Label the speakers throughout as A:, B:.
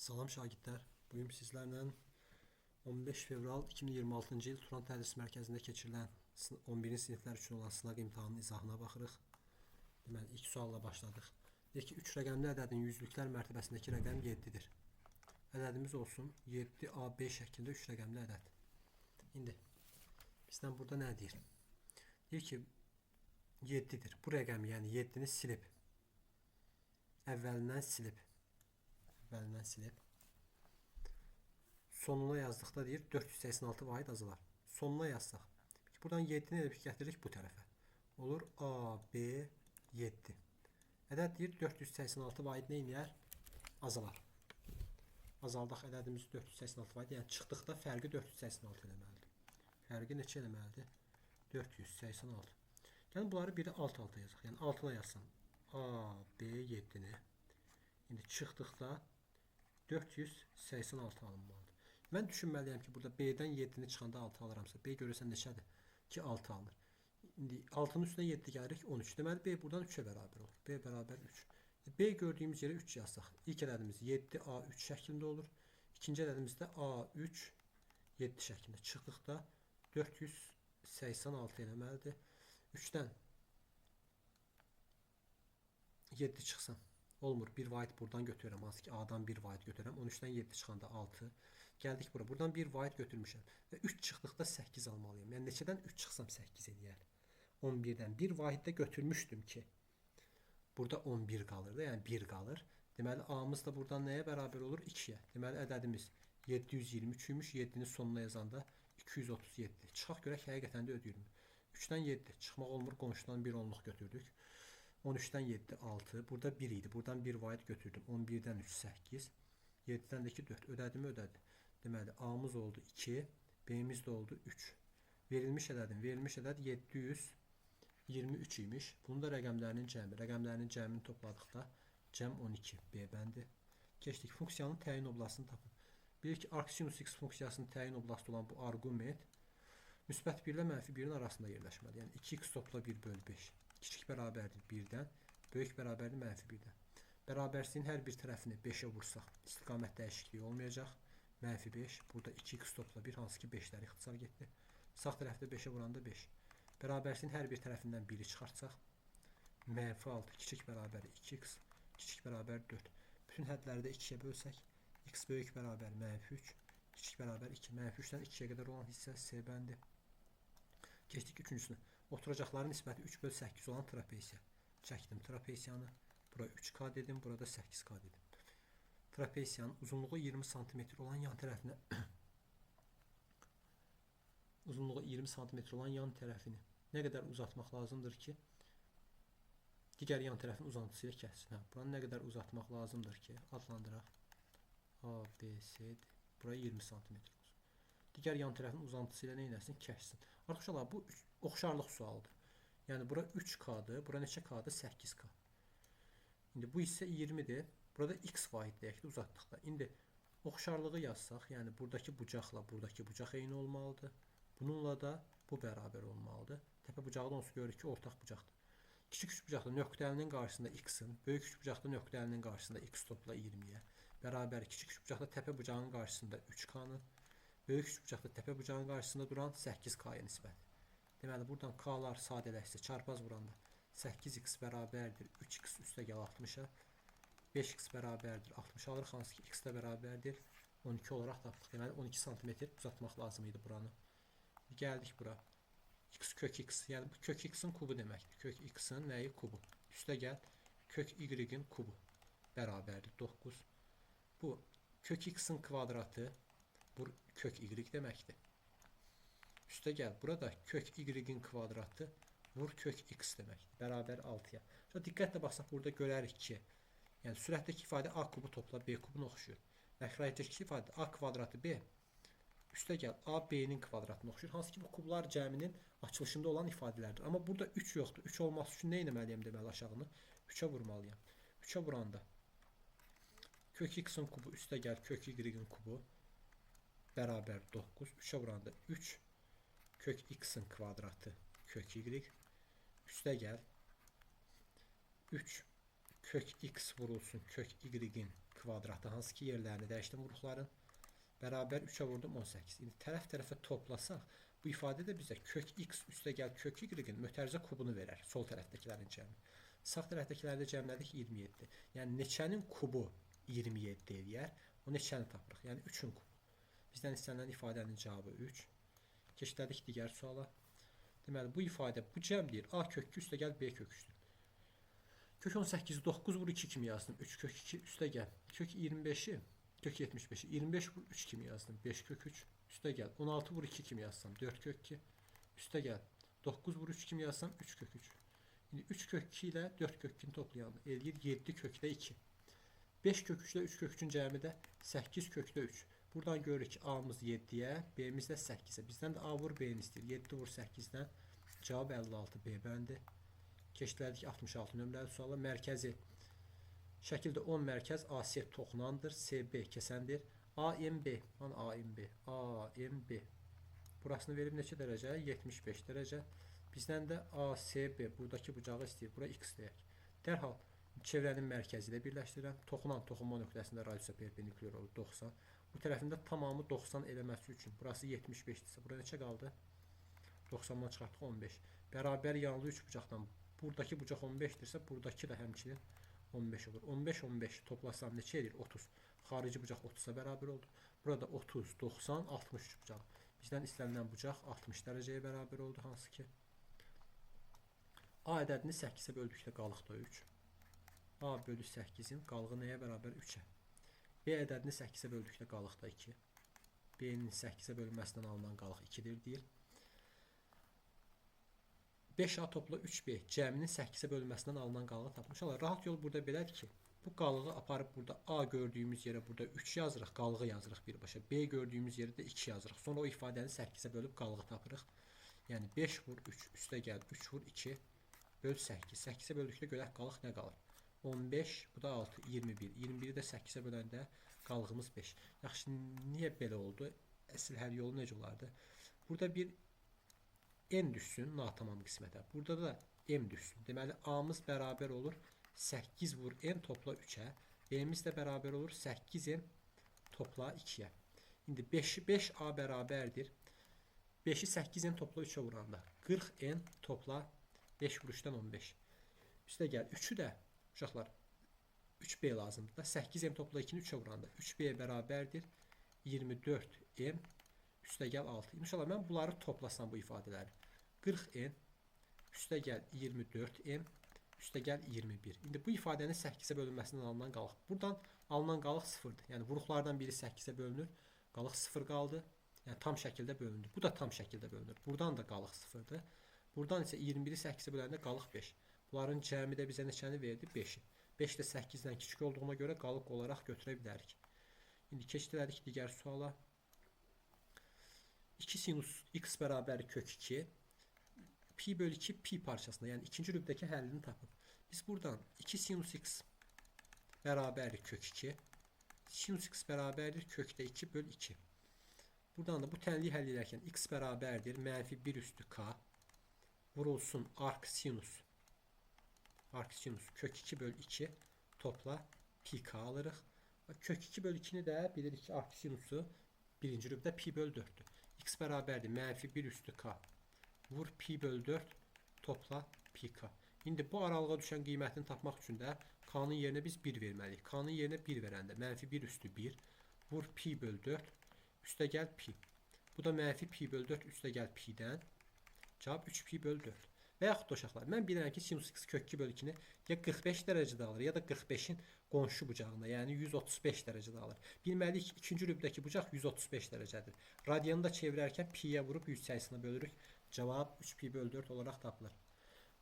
A: Salam şagirdlər. Bugün sizlərlə 15 fevral 2026-cı il Turan Tədris Mərkəzində keçirilən 11-ci siniflər üçün olan sınaq imtahanının izahına baxırıq. Deməli, ilk sualla başladıq. Deyək ki, 3 rəqəmli ədədin yüzlüklər mərtəbəsindəki rəqəm 7-dir. Ədədimiz olsun 7AB şəklində 3 rəqəmli ədəd. İndi bizdən burada nə deyir? Deyir ki, 7-dir. Bu rəqəm, yəni 7-ni silib. Əvvəlindən silib. Sonuna yazdıqda deyir 486 vahid azalar. Sonuna yazsaq. Buradan 7-ni elə bir gətiririk bu tərəfə. Olur AB 7. Ədəd deyir 486 vahid nə edir? Azalar. Azaldaq ədədimizi 486 vahid. Yəni çıxdıqda fərqi 486 eləməlidir. Fərqi neçə eləməlidir? 486. Yəni bunları biri alt-alta yazaq. Yəni altına yazsam AB 7-ni. İndi çıxdıqda 486 alınmalıdır. Mən düşünməliyəm ki, burada B-dən 7-ni çıxanda 6 alıramsa, B görürsən neçədir? Ki 6 alınır. İndi 6-nın üstünə 7 gəlirik 13. Deməli B buradan 3-ə bərabər olur. B bərabər 3. B gördüyümüz yerə 3 yazsaq. İlk ədədimiz 7A3 şəklində olur. İkinci ədədimiz də A3 7 şəklində. Çıxdıqda 486 eləməlidir. 3-dən 7 çıxsın. Olmur. 1 vahid buradan götürürəm. Hansı ki A'dan 1 vahid götürürəm. 13-dən 7 çıxanda 6. Gəldik bura. Buradan 1 vahid götürmüşəm. Və 3 çıxdıqda 8 almalıyım. Yəni neçədən 3 çıxsam 8 eləyər. 11-dən 1 vahiddə götürmüşdüm ki. Burada 11 qalır da. Yəni 1 qalır. Deməli A'mız da buradan nəyə bərabər olur? 2-yə. Deməli ədədimiz 723 imiş. 7-ni sonuna yazanda 237. Çıxaq görək həqiqətən də ödəyirmi? 3-dən 7 çıxmaq olmur. Qonşudan 1 onluq götürdük. 13-dən 7 6. Burada 1 idi. Buradan 1 vahid götürdüm. 11-dən 3 8. 7-dən də 2 4. Ödədimi ödədi. Deməli A'mız oldu 2. B'miz də oldu 3. Verilmiş ədəd 723 imiş. Bunun da rəqəmlərinin cəmi. Rəqəmlərinin cəmini topladıqda cəm 12. B bəndi. Keçdik. Funksiyanın təyin oblastını tapın. Bilir ki, arcsinus x funksiyasının təyin oblastı olan bu arqument müsbət 1 ilə mənfi 1-in arasında yerləşməli. Yəni 2x topla 1 bölü 5. Kiçik bərabərdir 1-dən, böyük bərabərdir mənfi 1-dən. Bərabərsizliyin hər bir tərəfini 5-ə vursaq, istiqamət dəyişikliyi olmayacaq. Mənfi 5, burada 2x topla 1, hansı ki 5-lər ixtisar getdi. Sağ tərəfdə 5-ə vuranda 5. Bərabərsizliyin hər bir tərəfindən 1-i çıxartsaq, mənfi 6, kiçik bərabər 2x, kiçik bərabər 4. Bütün hədləri də 2-yə bölsək, x böyük bərabər mənfi 3, kiçik bərabər 2. Mənfi 3-dən 2-yə qədər olan hissə C bəndi. Keçdik üçüncüsünə. Oturacaqların nisbəti 3 bölü 8 olan trapesiya. Çəkdim trapesiyanı. Bura 3K dedim. Burada 8K dedim. Trapesiyanın uzunluğu 20 cm olan yan tərəfinə nə qədər uzatmaq lazımdır ki, digər yan tərəfin uzantısı ilə kəssin. Buranı nə qədər uzatmaq lazımdır ki, adlandıraq. A, B, C, D. Bura 20 cm olsun. Digər yan tərəfin uzantısı ilə nə eləsin? Kəssin. Arkadaşlar, bu oxşarlıq sualıdır. Yəni, bura 3K'dır. Bura neçə K'dır? 8K. İndi bu hissə 20-dir. Burada x vahid deyək ki, uzatdıqda. İndi oxşarlığı yazsaq, yəni buradakı bucaqla buradakı bucaq eyni olmalıdır. Bununla da bu bərabər olmalıdır. Təpə bucağı da onsuz görürük ki, ortaq bucaqdır. Kiçik üç bucaqda nöqtəlinin qarşısında x-in, böyük üç bucaqda nöqtəlinin qarşısında x topla 20-yə. Bərabər kiçik üç bucaqda təpə bucağının qarşısında 3K'nın, böyük üç bucaqda təpə bucağının qarşısında duran 8K'ya nisbəti. Deməli, buradan K'lar sadələşsə, çarpaz vuranda 8x bərabərdir 3x üstə gəl 60-a, 5x bərabərdir 60 alırıq, hansı ki x də bərabərdir 12 olaraq tapdıq. Deməli, 12 cm uzatmaq lazım idi buranı. Gəldik bura. X kök x, yəni bu kök x-in kubu deməkdir. Kök x-in nəyi? Kubu. Üstə gəl, kök y-in kubu bərabərdir 9. Bu kök x-in kvadratı, bu kök y deməkdir. Üstə gəl, burada kök y-in kvadratı, vur kök x deməkdir. Bərabər 6-ya. Sonra diqqətlə baxsaq, burada görərik ki, yəni sürətdəki ifadə a kubu topla b kubunu oxşuyur. Məxrəcdəki ifadə a kvadratı b, üstə gəl, a b-nin kvadratını oxşuyur. Hansı ki, bu kublar cəminin açılışında olan ifadələrdir. Amma burada 3 yoxdur. 3 olması üçün nə etməliyəm deməli aşağını? 3-ə vurmalıyam. 3-ə vuranda kök x-in kubu üstə gəl, kök y-in kubu bərabər 9. 3-ə vuranda 3 kök x-in kvadratı kök y. Üstə gəl 3 kök x vurulsun kök y-in kvadratı, hansı ki yerlərini dəyişdim vuruqların. Bərabər 3'ə vurdum 18. İndi tərəf-tərəfə toplasaq, bu ifadə də bizə kök x üstə gəl kök y-in mötərizə kubunu verər. Sol tərəfdəkilərin cəmi. Sağ tərəfdəkiləri də cəmlədik 27. Yəni neçənin kubu 27 eləyər? O neçəni tapırıq? Yəni 3'ün kubu. Bizdən istənilən ifadənin cavabı 3. Keçdik digər suala. Deməli, bu ifadə, bu cəm deyir. A kök 2 üstə gəl B kök 3'dür. Kök 18'i 9 vur 2 kimi yazdım. 3 kök 2 üstə gəl. Kök 25'i, kök 75'i 25 vur 3 kimi yazdım. 5 kök 3 üstə gəl. 16 vur 2 kimi yazsam. 4 kök 2 üstə gəl. 9 vur 3 kimi yazsam. 3 kök 3. Şimdi 3 kök 2 ilə 4 kök 2'ni toplayanda eləyir 7 kökdə 2. 5 kök 3 ilə 3 kök 3'ün cəmi də 8 kökdə 3. Buradan görürük ki A'mız 7'yə, B'miz də 8'ə. Bizdən də A vur B'ni istəyir. 7 vur 8'dən cavab 56 B bəndi. Keçdik 66 nömrəli suala. Mərkəzi şəkildə 10 mərkəz AC toxunandır. CB kəsəndir. AMB, AMB. Burasını verib neçə dərəcə? 75 dərəcə. Bizdən də ACB buradakı bucağı istəyir. Bura x deyək. Dərhal çevrənin mərkəzi ilə birləşdirirəm. Toxunan toxunma nöqtəsində radiusa perpendikulyar olur 90. Bu tərəfində tamamı 90 eləməsi üçün burası 75-dirsə, bura neçə qaldı? 90-dan çıxartdıq 15. Bərabər yanlı 3 bucaqdan buradakı bucaq 15'dirsə, buradakı da həmçinin 15 olur. 15 toplasam neçə edir? 30. Xarici bucaq 30'a bərabər oldu. Burada 30, 90, 63 bucaq. Bizdən istənilən bucaq 60 dərəcəyə bərabər oldu, hansı ki A ədədini 8'ə böldükdə qalıqda 3. A bölü 8'in qalığı nəyə bərabər? 3'ə. B ədədini 8'ə böldükdə qalıqda 2. B'nin 8'ə bölünməsindən alınan qalıq 2'dir deyir. 5A topla 3B cəminin 8'ə bölünməsindən alınan qalığı tapmışlar. Rahat yol burada belədir ki, bu qalığı aparıb burada A gördüyümüz yerə burada 3 yazırıq, qalığı yazırıq birbaşa. B gördüyümüz yerə də 2 yazırıq. Sonra o ifadəni 8'ə bölüb qalığı tapırıq. Yəni 5 vur 3 üstə gəl 3 vur 2 böl 8. 8'ə böldükdə görək qalıq nə qalır? 15, bu da 6, 21. 21'i də 8'ə böləndə qalığımız 5. Yaxşı, niyə belə oldu? Əsl həll yolu necə olardı? Burada bir n düşsün natamam qismətə. Burada da m düşsün. Deməli, A'mız bərabər olur 8 vur n topla 3'ə. B'miz də bərabər olur 8n topla 2'yə. İndi 5A bərabərdir. 5'i 8n topla 3'ə vuranda 40n topla 5 vuruşdan 15. Üstə gəl 3'ü də uşaqlar 3B lazımdır da 8m topla 2'ni 3'ə vuranda 3B bərabərdir 24m üstə gəl 6. İnşallah mən bunları toplasam bu ifadələri 40n üstə gəl 24m üstə gəl 21. İndi bu ifadənin 8'ə bölünməsindən alınan qalıq. Buradan alınan qalıq 0'dır. Yəni vuruqlardan biri 8'ə bölünür. Qalıq 0 qaldı. Yəni tam şəkildə bölündü. Bu da tam şəkildə bölünür. Buradan da qalıq 0'dır. Buradan isə 21'i 8'ə böləndə qalıq 5. Bunların cəmi də bizə neçəni verdi? 5'i. 5 də 8'dən kiçik olduğuna görə qalıq olaraq götürə bilərik. İndi keçdik digər suala. 2 sinus x bərabər kök 2 pi bölü 2 pi parçasında, yəni ikinci rübdəki həllini tapıb. Biz buradan 2 sinus x bərabərdir kök 2. Sinus x bərabərdir kökdə 2 böl 2. Buradan da bu tənliyi həll edərkən x bərabərdir mənfi 1 üstü k vurulsun arc sinus kök 2 böl 2 topla pi k alırıq. Kök 2 böl 2'ni də bilirik ki arc sinusu birinci rübdə pi böl 4'dür. X bərabərdir mənfi 1 üstü k vur pi böl 4 topla pi k. İndi bu aralığa düşən qiymətini tapmaq üçün də k'nın yerinə biz 1 verməliyik. K'nın yerinə 1 verəndə mənfi 1 üstü 1 vur pi böl 4 üstə gəl pi. Bu da mənfi pi böl 4 üstə gəl pi'dən cavab 3 pi böl 4. Və yaxud da uşaqlar, mən bilirəm ki sinus x kök 2 böl 2'ni ya 45 dərəcədə alır ya da 45'in qonşu bucağında, yəni 135 dərəcədə alır. Bilməliyik ki ikinci rübdəki bucaq 135 dərəcədir. Radianı da çevirərkən pi'yə vurub 100 sayısına bölürük. Cavab 3 pi böl 4 olaraq tapılır.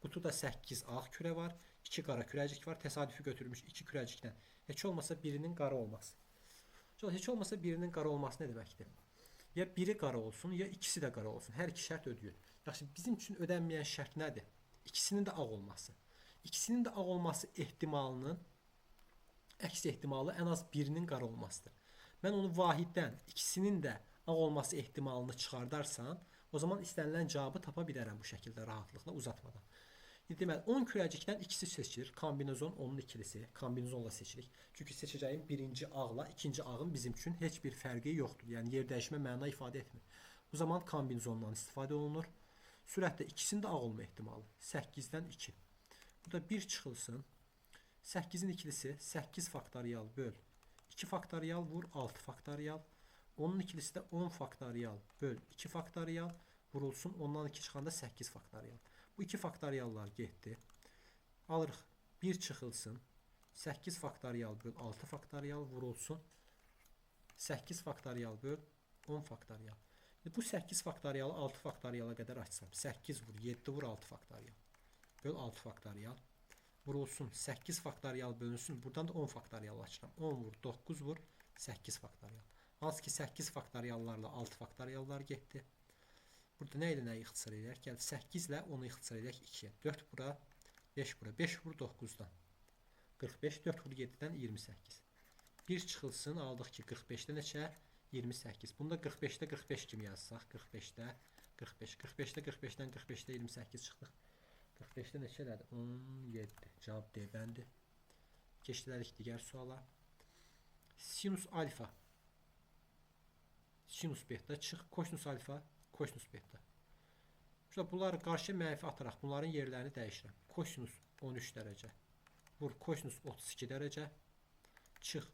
A: Qutuda 8 ağ kürə var, 2 qara kürəcik var. Təsadüfi götürülmüş 2 kürəcikdən heç olmasa birinin qara olması. Heç olmasa birinin qara olması nə deməkdir? Ya biri qara olsun, ya ikisi də qara olsun. Hər iki şərt ödəyir. Yaxşı, bizim üçün ödənməyən şərt nədir? İkisinin də ağ olması. İkisinin də ağ olması ehtimalının əks ehtimalı ən az birinin qara olmasıdır. Mən onu vahiddən ikisinin də ağ olması ehtimalını çıxardarsam, o zaman istənilən cavabı tapa bilərəm bu şəkildə rahatlıqla uzatmadan. Deməli 10 kürəcikdən ikisi seçilir. Kombinezon onun ikilisi. Kombinezonla seçirik. Çünki seçəcəyim birinci ağla ikinci ağın bizim üçün heç bir fərqi yoxdur. Yəni yer dəyişmə məna ifadə etmir. Bu zaman kombinezondan istifadə olunur. Sürətdə ikisinin də ağ olma ehtimalı 8-dən 2. Burada 1 çıxılsın. 8-in ikilisi 8 faktorial böl 2 faktorial vur 6 faktorial. Onun ikilisi də 10 faktorial böl 2 faktorial vurulsun. Ondan 2 çıxanda 8 faktorial. Bu 2 faktoriallar getdi. Alırıq 1 çıxılsın. 8 faktorial böl 6 faktorial vurulsun. 8 faktorial böl 10 faktorial. Bu 8 faktorialı 6 faktoriala qədər açsam. 8 vur 7 vur 6 faktorial. Böl 6 faktorial. Vurulsun 8 faktorial bölünsün. Buradan da 10 faktorial açıram. 10 vur 9 vur 8 faktorial. Hansı ki 8 faktoriallarla 6 faktoriallar getdi. Burada nə ilə nəyi ixtisar edək? Gəl 8 ilə 10-u ixtisar edək 2-yə. 4 bura, 5 bura. 5 vur 9-dan. 45, 4 vur 7-dən 28. 1 çıxılsın, aldıq ki 45-də neçə? 28. Bunda 45-də 45 kimi yazsaq. 45-də 45. 45-də 45-dən 45-də 28 çıxdıq. 45-də neçə elədi? 17. Cavab D bəndi. Keçdilərik digər suala. Sinus alfa. Sinus beta çıx. Kosinus alfa. Kosinus beta. Şurada bunları qarşıya mənfi ataraq bunların yerlərini dəyişirəm. Kosinus 13 dərəcə. Vur kosinus 32 dərəcə. Çıx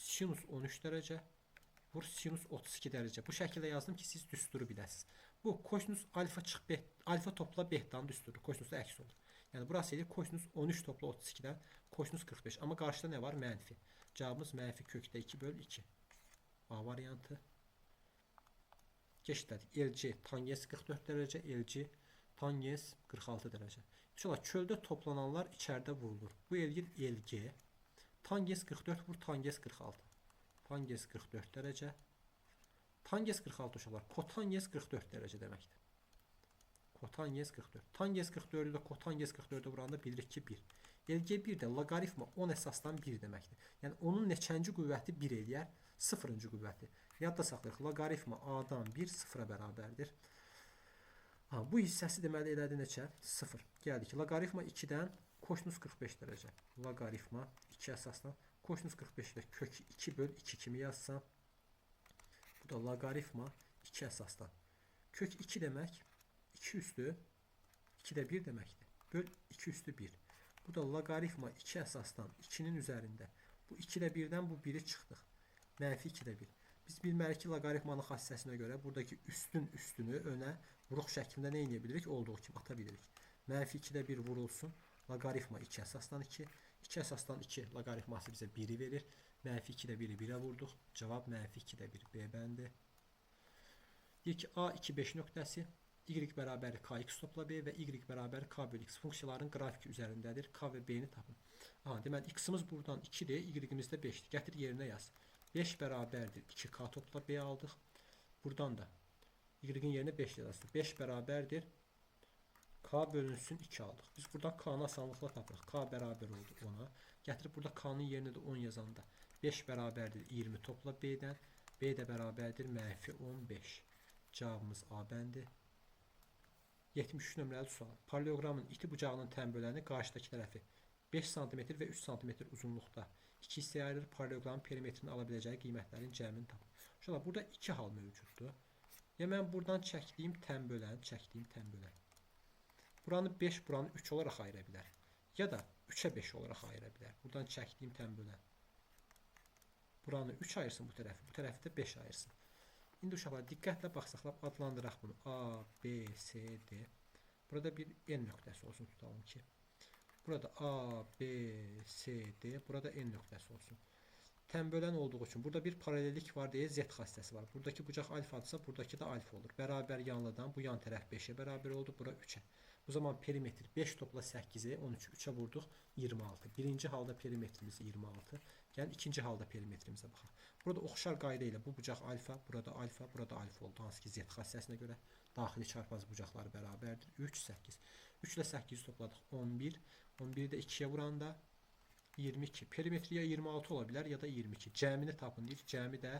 A: sinus 13 dərəcə. Vur sinus 32 dərəcə. Bu şəkildə yazdım ki siz düsturu biləsiniz. Bu kosinus alfa çıx alfa topla betanın düsturudur. Kosinus da əks olur. Yəni burası edir kosinus 13 topla 32-dən kosinus 45. Amma qarşıda nə var? Mənfi. Cavabımız mənfi kökdə 2 böl 2. A variantı. Keçdik. LC tangens 44 dərəcə, LC tangens 46 dərəcə. İnşallah çöldə toplananlar içəridə vurulur. Bu elgir LG. Tangens 44 vur tangens 46. Tangens 44 dərəcə. Tangens 46 uşaqlar. Kotangens 44 dərəcə deməkdir. Kotangens 44. Tangens 44-ü də kotangens 44-ə vuranda bilirik ki 1. LG 1 də loqaritma 10 əsasdan 1 deməkdir. Yəni onun neçənci qüvvəti 1 eləyər? 0-cı qüvvəti. Yadda saxlayırıq. Loqaritma A-dan 1 0-a bərabərdir. Bu hissəsi deməli elədi neçə? 0. Gəldik. Loqaritma 2-dən kosinus 45 dərəcə. Loqaritma 2 əsasdan kosinus 45-də kök 2 böl 2 kimi yazsam. Bu da loqaritma 2 əsasdan. Kök 2 demək 2 üstü 2-də 1 deməkdir. Böl 2 üstü 1. Bu da loqaritma 2 əsasdan 2-nin üzərində. Bu 2-də 1-dən bu 1-i çıxdıq. Mənfi 2-də 1. Biz bilmərik ki, loqaritmanın xassəsinə görə buradakı üstünü önə vuruq şəklində nə edə bilirik? Olduğu kimi ata bilirik. Mənfi 2-də 1 vurulsun. Loqaritma 2 əsasdan 2. 2 əsasdan 2 loqaritması bizə 1-i verir. Mənfi 2-də 1-i 1-ə vurduq. Cavab mənfi 2-də 1 B bəndi. Deyir ki, A 2 5 nöqtəsi y bərabər kx topla b və y bərabər k bölü x funksiyaların qrafiki üzərindədir. K və b-ni tapın. Deməli, x-imiz buradan 2-dir, y-imiz də 5-dir. Gətir yerinə yaz. 5 bərabərdir 2k topla b aldıq. Buradan da y-in yerinə 5 yazılır. 5 bərabərdir k bölünsün 2 aldıq. Biz buradan k-nı asanlıqla tapırıq. K bərabər oldu 10-a. Gətirib burada k-nın yerinə də 10 yazanda 5 bərabərdir 20 topla b-dən. B də bərabərdir mənfi 15. Cavabımız A bəndi. 73 nömrəli sual. Paralleogramın iti bucağının tənböləni qarşıdakı tərəfi 5 cm və 3 cm uzunluqda 2 hissəyə ayırır. Paralleogramın perimetrini ala biləcəyi qiymətlərin cəmini tapın. Şöyle burada 2 hal mövcuddur. Ya mən buradan çəkdiyim tənbölən. Buranı 5, buranı 3 olaraq ayıra bilər. Ya da 3'ə 5 olaraq ayıra bilər. Buradan çəkdiyim tənbölən. Buranı 3 ayırsın bu tərəfi də 5 ayırsın. İndi uşaqlar diqqətlə baxsaqlab adlandıraq bunu. A, B, C, D. Burada bir N nöqtəsi olsun tutalım ki. Burada A, B, C, D. Burada N nöqtəsi olsun. Tənbölən olduğu üçün burada bir paralellik var deyə Z xassəsi var. Buradakı bucaq alfadırsa buradakı da alfa olur. Bərabər yanlıdan bu yan tərəf 5'ə bərabər oldu. Bura 3'ə. Bu zaman perimetr 5 topla 8'i 13'ü 3'ə vurduq 26. Birinci halda perimetrimiz 26. Gəlin ikinci halda perimetrimizə baxaq. Burada oxşar qayda ilə bu bucaq alfa, burada alfa, burada alfa oldu. Hansı ki Z xassəsinə görə daxili çarpaz bucaqları bərabərdir. 3, 8. 3 ilə 8 topladıq 11. 11'i də 2'yə vuranda 22. Perimetri ya 26 ola bilər ya da 22. Cəmini tapın deyir. Cəmi də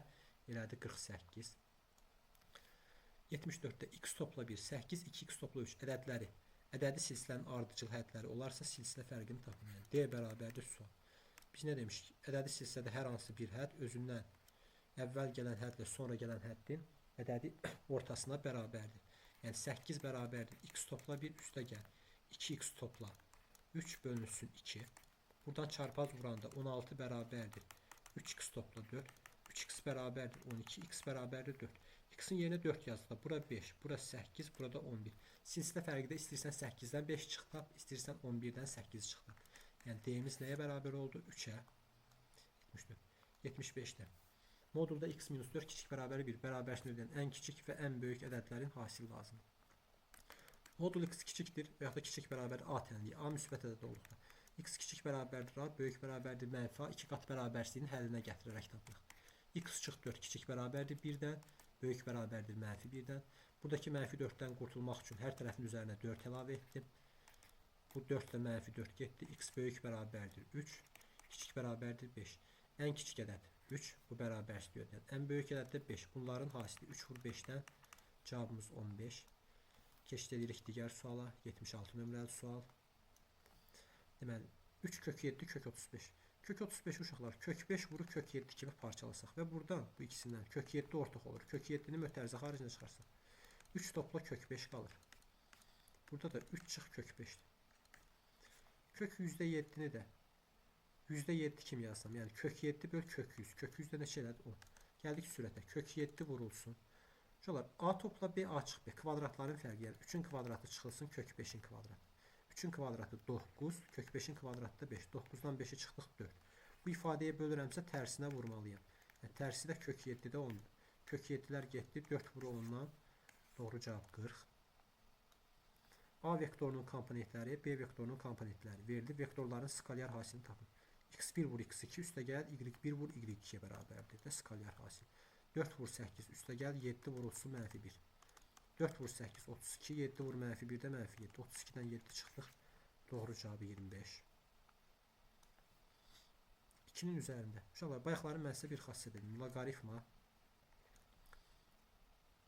A: elədi 48. 74'də x topla 1, 8, 2x topla 3 ədədləri Ədədi silsilənin ardıcıl hədləri olarsa silsilə fərqini tapın. Yəni D bərabərdir sual. Biz nə demişik? Ədədi silsilədə hər hansı bir hədd özündən əvvəl gələn hədlə sonra gələn həddin ədədi ortasına bərabərdir. Yəni 8 bərabərdir. X topla 1 üstə gəl. 2x topla 3 bölünsün 2. Buradan çarpaz vuranda 16 bərabərdir. 3x topla 4. 3x bərabərdir 12. X bərabərdir 4. X'in yerinə 4 yazdıqda bura 5, bura 8, burada 11. Silsilə fərqi də istəyirsən 8-dən 5 çıxdı, istəyirsən 11-dən 8 çıxdı. Yəni D'miz nəyə bərabər oldu? 3-ə 75-də. Modulda x minus 4 kiçik bərabər 1 bərabərçinin ödəyən ən kiçik və ən böyük ədədlərin hasili lazımdır. Modul x kiçikdir və yaxud da kiçik bərabər a tənliyi a müsbət ədəd olduqda. X kiçik bərabərdir a, böyük bərabərdir mənfi a, 2 qat bərabərsizliyini həllinə gətirərək tapılır. X çıx 4 kiçik bərabərdir 1-dən, böyük bərabərdir mənfi 1-dən. Buradakı mənfi 4-dən qurtulmaq üçün hər tərəfin üzərinə 4 əlavə etdim. Bu 4 ilə mənfi 4 getdi. X böyük bərabərdir 3, kiçik bərabərdir 5. Ən kiçik ədəd 3, bu bərabərsizliyi ödəyən. Ən böyük ədəd də 5. Bunların hasili 3 vur 5-dən cavabımız 15. Keçid edirik digər suala, 76 nömrəli sual. Deməli, 3 kök 7 kök 35. Kök 35 uşaqlar kök 5 vuru kök 7 kimi parçalasaq və buradan bu ikisindən kök 7 ortaq olur. Kök 7-ni mötərizə xaricinə çıxarsaq 3 topla kök 5 qalır. Burada da 3 çıx kök 5-dir. Kök %7-ni də %7 kimi yazsam, yəni kök 7 böl kök 100. Kök 100-də neçə elədi? 10. Gəldik sürətə. Kök 7 vurulsun. Uşaqlar a topla b a çıx b. Kvadratların fərqi, yəni 3-ün kvadratı çıxılsın kök 5-in kvadratı. 3-ün kvadratı 9, kök 5-in kvadratı da 5. 9-dan 5-i çıxdıq 4. Bu ifadəyə bölürəmsə tərsinə vurmalıyam. Yəni tərsi də kök 7-də 10-dur. Kök 7-lər getdi, 4 vuru 10-dan. Doğru cavab 40. A vektorunun komponentləri, B vektorunun komponentləri verildi. Vektorların skalyar hasilini tapın. X1 vur x2 üstə gəl, y1 vur y2-yə bərabərdir də skalyar hasil. 4 vur 8 üstə gəl, 7 vurulsun mənfi 1. 4 vur 8, 32, 7 vur mənfi 1 də mənfi 7. 32-dən 7 çıxdıq. Doğru cavabı 25. 2-nin üzərində. Uşaqlar, bayaqları mən sizə bir xassət edim. Loqaritma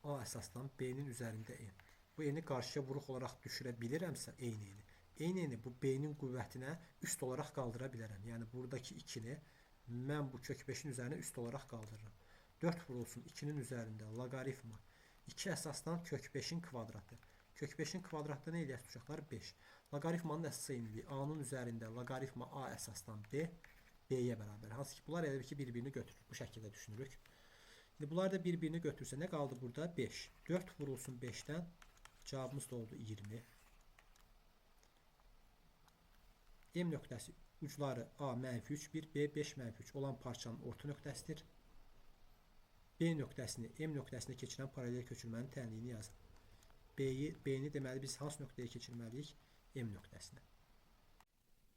A: A əsasdan B-nin üzərində n. Bu n-i qarşıya vuruq olaraq düşürə bilirəmsə eyni n-i. Eyni n-i bu B-nin qüvvətinə üst olaraq qaldıra bilərəm. Yəni buradakı 2-ni mən bu kök 5-in üzərinə üst olaraq qaldırıram. 4 vurulsun 2-nin üzərində loqaritma 2 əsasdan kök 5-in kvadratı. Kök 5-in kvadratı nə eləyək uşaqlar? 5. Loqaritmanın əsas eyniliyi A-nın üzərində loqaritma A əsasdan B, B-yə bərabər. Hansı ki, bunlar elə ki, bir-birini götürür. Bu şəkildə düşünürük. İndi bunlar da bir-birini götürsə, nə qaldı burada? 5. 4 vurulsun 5-dən, cavabımız da oldu 20. M nöqtəsi ucları A mənfi 3, 1, B 5 mənfi 3 olan parçanın orta nöqtəsidir. B nöqtəsini M nöqtəsinə keçirən paralel köçürmənin tənliyini yazın. B-ni deməli biz hansı nöqtəyə keçirməliyik? M nöqtəsinə.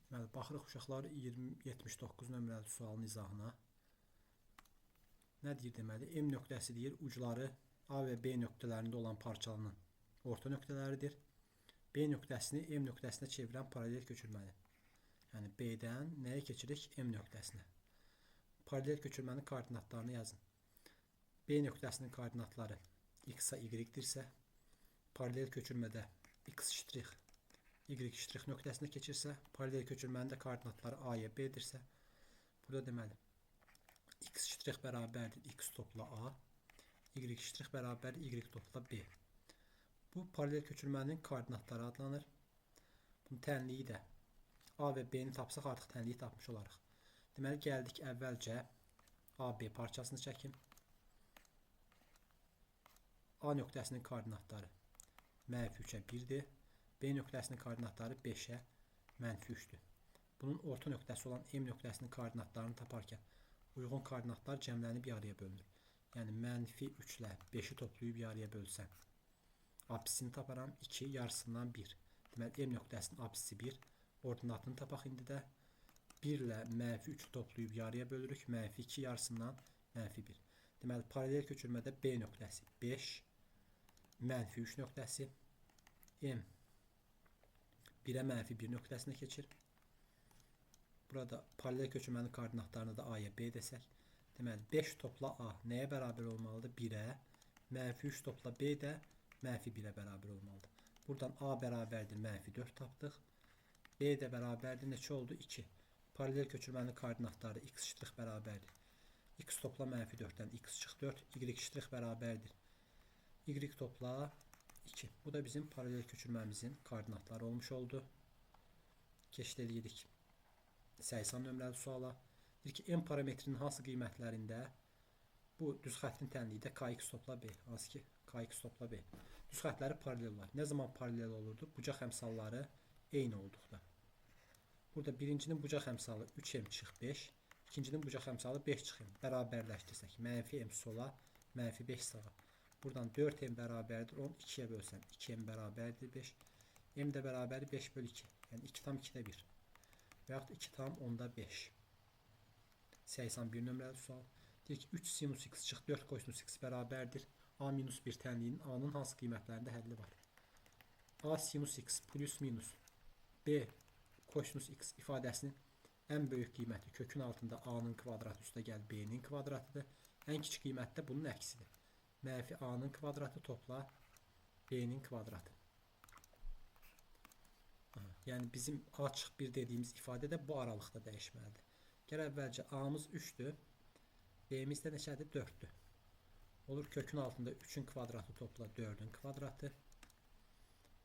A: Deməli, baxırıq uşaqlar 79 nömrəli sualın izahına. Nə deyir deməli? M nöqtəsi deyir ucları A və B nöqtələrində olan parçanın orta nöqtələridir. B nöqtəsini M nöqtəsinə çevirən paralel köçürməni. Yəni B-dən nəyə keçirik? M nöqtəsinə. Paralel köçürmənin koordinatlarını yazın. B nöqtəsinin koordinatları x-a y-dirsə, paralel köçürmədə x ştrix y ştrix nöqtəsinə keçirsə, paralel köçürmənin də koordinatları a-ya b-dirsə, burada deməli x ştrix bərabərdir x topla a, y ştrix bərabərdir y topla b. Bu paralel köçürmənin koordinatları adlanır. Bunun tənliyi də a və b-ni tapsaq artıq tənliyi tapmış olarıq. Deməli gəldik əvvəlcə a-b parçasını çəkim. A nöqtəsinin koordinatları mənfi 3-ə 1-dir. B nöqtəsinin koordinatları 5-ə mənfi 3-dür. Bunun orta nöqtəsi olan M nöqtəsinin koordinatlarını taparkən uyğun koordinatlar cəmlənib yarıya bölünür. Yəni mənfi 3 ilə 5-i toplayıb yarıya bölsəm, apsisini taparam 2, yarısından 1. Deməli M nöqtəsinin apsisi 1, ordinatını tapaq indi də 1 ilə mənfi 3-ü toplayıb yarıya bölürük, mənfi 2 yarısından mənfi 1. Deməli paralel köçürmədə B nöqtəsi 5, mənfi 3 nöqtəsi, M 1-ə mənfi 1 nöqtəsinə keçir. Burada paralel köçürmənin koordinatlarını da A-ya B desək. Deməli 5 topla A nəyə bərabər olmalıdır? 1-ə, mənfi 3 topla B də mənfi 1-ə bərabər olmalıdır. Buradan A bərabərdir -4 tapdıq. B də bərabərdir neçə oldu? 2. Paralel köçürmənin koordinatları x' bərabərdir. X topla -4'dən x çıx 4, y' bərabərdir. Y topla 2. Bu da bizim paralel köçürməmizin koordinatları olmuş oldu. Keçid edirik 80 nömrəli suala. Deyir ki, m parametrinin hansı qiymətlərində bu düz xəttin tənliyi də kx topla b. Hansı ki, kx topla b. Düz xətləri paralel olar. Nə zaman paralel olurdu? Bucaq əmsalları eyni olduqda. Burada birincinin bucaq əmsalı 3m çıx 5, ikincinin bucaq əmsalı 5 çıx m. Bərabərləşdirsək, -m sola, -5 sağa. Buradan 4m bərabərdir 10, 2'yə bölsəm 2m bərabərdir 5. M də bərabərdir 5 bölü 2. Yəni 2 tam 2'də 1. Və yaxud 2 tam 10'da 5. 81 nömrəli sual. Deyir ki, 3 sinus x çıx 4 kosinus x bərabərdir. A-1 tənliyinin A-nın hansı qiymətlərində həlli var? A sinus x plus minus B kosinus x ifadəsinin ən böyük qiyməti kökün altında A-nın kvadratı üstə gəl B-nin kvadratıdır. Ən kiçik qiymət də bunun əksidir. Mənfi A-nın kvadratı topla B-nin kvadratı. Yəni bizim A çıx 1 dediyimiz ifadə də bu aralıqda dəyişməlidir. Gəl əvvəlcə A-mız 3'dür. B-miz də neçədir? 4'dür. Olur kökün altında 3'ün kvadratı topla 4'ün kvadratı.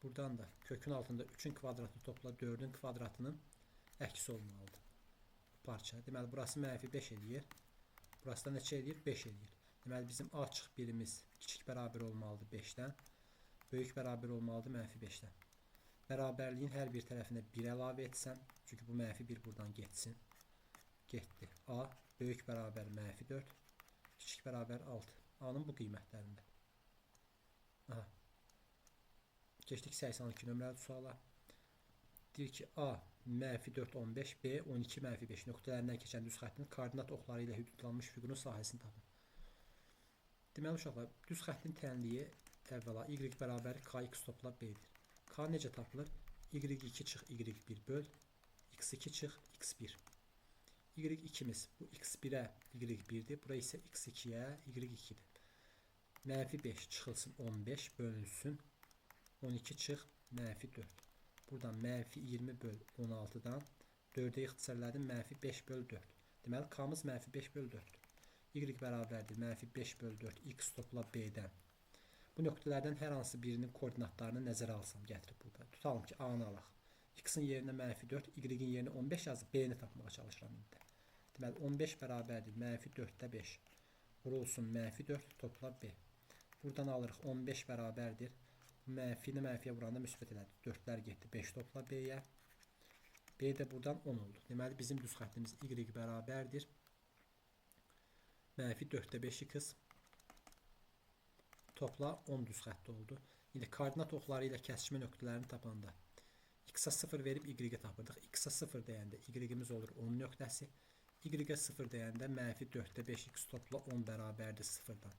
A: Buradan da kökün altında 3'ün kvadratı topla 4'ün kvadratının əksi olmalıdır. Parça. Deməli burası -5 eləyir. Burası da neçə eləyir? 5 eləyir. Deməli bizim A çıx 1'imiz kiçik bərabər olmalıdır 5'dən. Böyük bərabər olmalıdır -5'dən. Bərabərliyin hər bir tərəfinə 1 əlavə etsəm, çünki bu -1 buradan getsin. Getdi. A böyük bərabər -4, kiçik bərabər 6. A-nın bu qiymətlərində. Aha. Keçdik 82 nömrəli suala. Deyir ki, A -4 15, B 12 -5 nöqtələrindən keçən düz xəttin koordinat oxları ilə hüdudlanmış fiqurun sahəsini tapın. Deməli uşaqlar, düz xəttin tənliyi əvvəla y bərabər kx topla b-dir. K necə tapılır? y2 çıx y1 böl, x2 çıx x1. y2'miz bu x1'ə y1'dir. Bura isə x2'yə y2'dir. -5 çıxılsın 15 bölünsün 12 çıx -4. Buradan -20 böl 16'dan 4'ə ixtisarladım -5 böl 4. Deməli K'mız -5 böl 4'dür. Y bərabərdir -5 böl 4 x topla b'dən. Bu nöqtələrdən hər hansı birinin koordinatlarını nəzərə alsam gətirib burada. Tutalım ki A-nı alaq. X-in yerinə -4, Y-in yerinə 15 yazıb B-ni tapmağa çalışıram indi. Deməli 15 bərabərdir -4'də 5. Vurulsun -4 topla B. Buradan alırıq 15 bərabərdir. Mənfini mənfiyə vuranda müsbət elədi. 4'lər getdi 5 topla B-yə. B də buradan 10 oldu. Deməli bizim düz xəttimiz Y bərabərdir. -4'də 5x topla 10 düz xətti oldu. İndi koordinat oxları ilə kəsişmə nöqtələrini tapanda x-a 0 verib y-ə tapırdıq. X-a 0 deyəndə y-imiz olur 10 nöqtəsi. Y-ə 0 deyəndə -4'də 5x topla 10 bərabərdir 0'dan.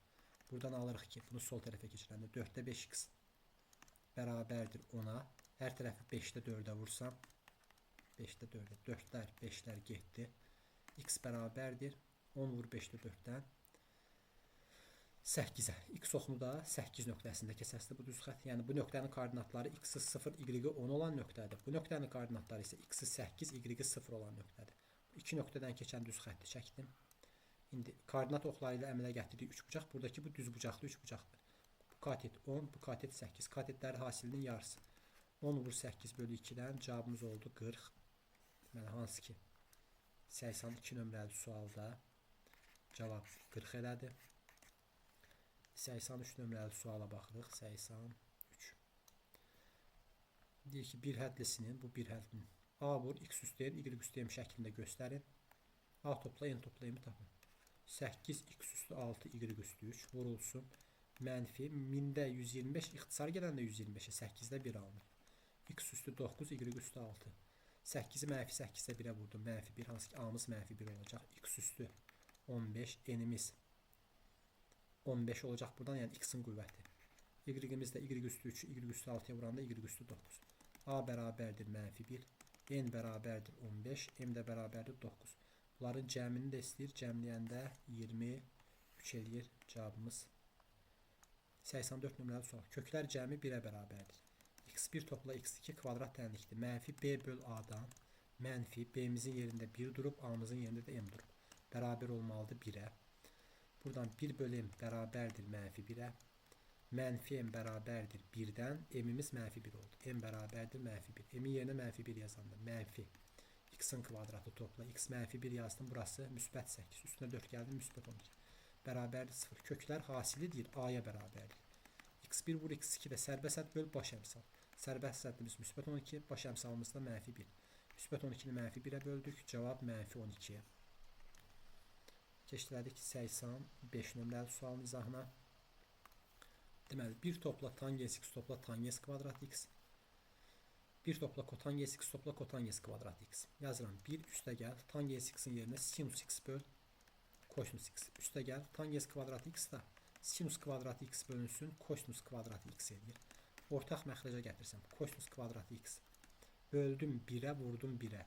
A: Buradan alırıq ki, bunu sol tərəfə keçirəndə 4'də 5x bərabərdir 10'a. Hər tərəfi 5'də 4'ə vursam 5'də 4'ə 4'lər 5'lər getdi. X bərabərdir 10 vur 5'də 4'dən 8'ə. X oxunu da 8 nöqtəsində kəsəsdir bu düz xətt. Yəni bu nöqtənin koordinatları x-i 0, y-i 10 olan nöqtədir. Bu nöqtənin koordinatları isə x-i 8, y-i 0 olan nöqtədir. Bu iki nöqtədən keçən düz xətti çəkdim. İndi koordinat oxları ilə əmələ gətirdiyi 3 bucaq. Buradakı bu düz bucaqlı 3 bucaqdır. Bu katet 10, bu katet 8. Katetləri hasilinin yarısı. 10 vur 8 bölü 2'dən cavabımız oldu 40. Deməli hansı ki 82 nömrəli sualda cavab 40 elədi. 83 nömrəli suala baxırıq. 83. Deyir ki, bir hədlisinin, bu bir hədlinin A vur, x üstəyən, y üstəyən şəklində göstərin. A topla, n topla, m tapın. 8 x üstü 6, y üstü 3 vurulsun. Mənfi 1000'də 125, ixtisar gələndə 125'ə 8'də 1 alınır. X üstü 9, y üstü 6. 8'i mənfi 8'də 1'ə vurdum. Mənfi 1, hansı ki A'mız mənfi 1 olacaq. X üstü 15, n'imiz 15 olacaq buradan, yəni x-in qüvvəti. Y-imiz də y üstü 3, y üstü 6'ya vuranda y üstü 9. A bərabərdir -1, n bərabərdir 15, m də bərabərdir 9. Bunların cəmini də istəyir. Cəmləyəndə 23 eləyir cavabımız. 84 nömrəli sual. Köklər cəmi 1'ə bərabərdir. X x1 topla x2 kvadrat tənlikdir. Mənfi b böl a-dan mənfi b-mizin yerində 1 durub, a-mızın yerində də m durub. Bərabər olmalıdır 1-ə. Buradan 1 bölü m bərabərdir mənfi 1-ə. Mənfi m bərabərdir 1-dən. M-imiz mənfi 1 oldu. M bərabərdir mənfi 1. M-in yerinə mənfi 1 yazanda mənfi x-in kvadratı topla. X mənfi 1 yazdım. Burası müsbət 8. Üstünə 4 gəldim. Müsbət 12. Bərabərdir 0. Köklər hasilidir. A-ya bərabərdir. x1 vur x2 də sərbəst ət böl baş əmsal. Sərbəst ətimiz müsbət 12. Baş əmsalımız da mənfi 1. Müsbət 12-ni mənfi 1-ə böldük. Cavab mənfi 12. Keçdilədik 85 nömrəli sualın izahına. Deməli, 1 topla tangens x topla tangens kvadrat x. 1 topla kotangens x topla kotangens kvadrat x. Yazıram 1 üstə gəl tangens x-in yerinə sinus x böl kosinus x. Üstə gəl tangens kvadrat x da sinus kvadrat x bölünsün kosinus kvadrat x edir. Ortaq məxrəcə gətirsəm kosinus kvadrat x. Böldüm 1-ə, vurdum 1-ə.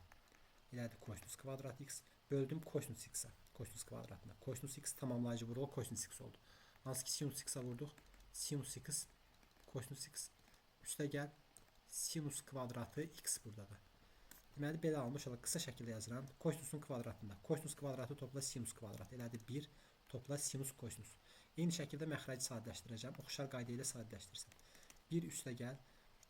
A: Elədir kosinus kvadrat x. Böldüm kosinus x-ə. Kosinus kvadratına. Kosinus x tamamlayıcı vurulur kosinus x oldu. Hansı ki sinus x-ə vurduq. Sinus x, kosinus x. Üstə gəl sinus kvadratı x buradadır. Deməli, belə almış olaq. Qısa şəkildə yazıram. Kosinusun kvadratında. Kosinus kvadratı topla sinus kvadratı. Elədir 1 topla sinus kosinus. Eyni şəkildə məxrəci sadələşdirəcəm. Oxşar qayda ilə sadələşdirsəm. 1 üstə gəl.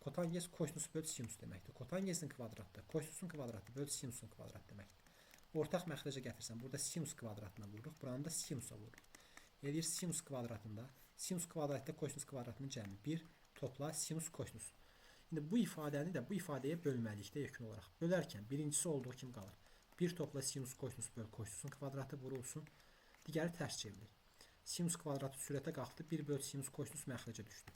A: Kotangens kosinus böl sinus deməkdir. Kotangensin kvadratı, kosinusun kvadratı böl sinusun kvadratı deməkdir. Ortaq məxrəcə gətirsəm. Burada sinus kvadratına vururuq. Buranı da sinusa vururuq. Eləyir sinus kvadratında. Sinus kvadratda kosinus kvadratının cəmi 1 topla sinus kosinus. İndi bu ifadəni də bu ifadəyə bölməlikdə yekun olaraq. Bölərkən birincisi olduğu kimi qalır. 1 topla sinus kosinus böl kosinusun kvadratı vurulsun. Digəri tərs çevrilir. Sinus kvadratı sürətə qalxdı. 1 böl sinus kosinus məxrəcə düşdü.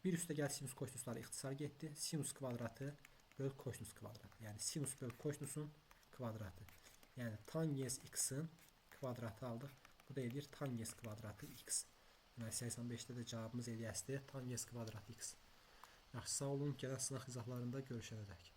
A: 1 üstə gəl sinus kosinusları ixtisar getdi. Sinus kvadratı böl kosinus kvadratı. Yəni sinus böl kosinusun kvadratı. Yəni tangens x-in kvadratı aldıq. Bu da edir tangens kvadratı x. Deməli 85-də də cavabımız eləyəsdir tangens kvadratı x. Yaxşı, sağ olun. Gələn sınaq izahlarında görüşənədək.